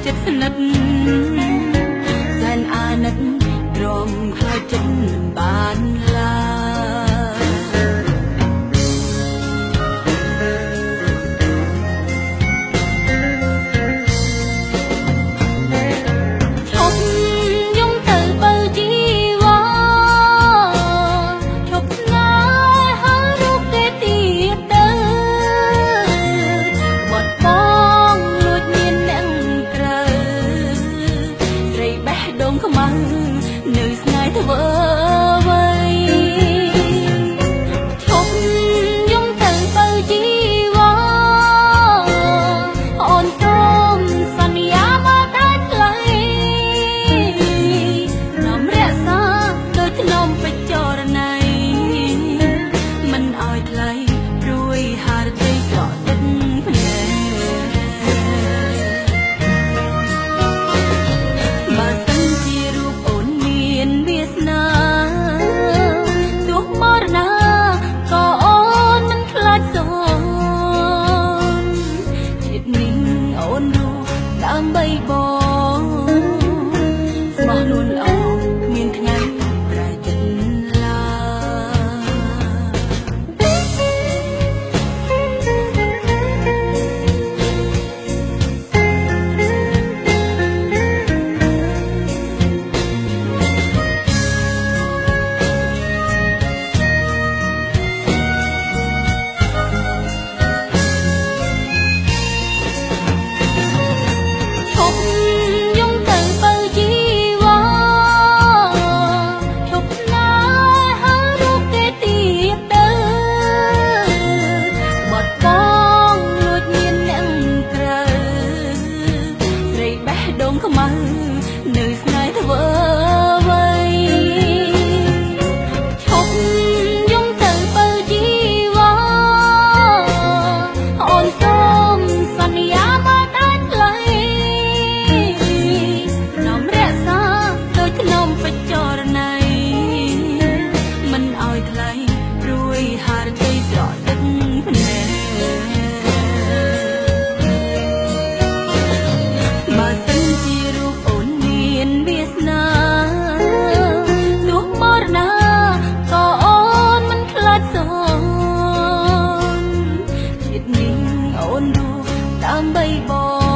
ចិត្តស្និទ្ធសែនអាណិតទ្រាំខ្លាចចិត្តមិនបានឡើខ្មៅនៅស្នេហ៍ធ្វើអ្វីឈប់យំទៅបើជីវ៉ាអូនសូមសន្យាមកតែខ្លីនាំរក្សាដោយខ្ញុំបច្ចរណីមិនឲ្យថ្លៃព្រួយហារតីស្រក់ទឹកភ្នែកដើម្បីបងស្មោះនួនល្អគ្មានថ្ងៃប្រែចិត្តឡើដងខ្មៅនៅស្នេហ៍ធ្វើអ្វីឈប់យំទៅបើជីវ៉ាអូនសូមសន្យាមកតែខ្លីនាំរក្សាដោយខ្ញុំបច្ចរណីមិនឲ្យថ្លៃព្រួយហារតីស្រក់ទឹកភ្នែកដើម្បីបង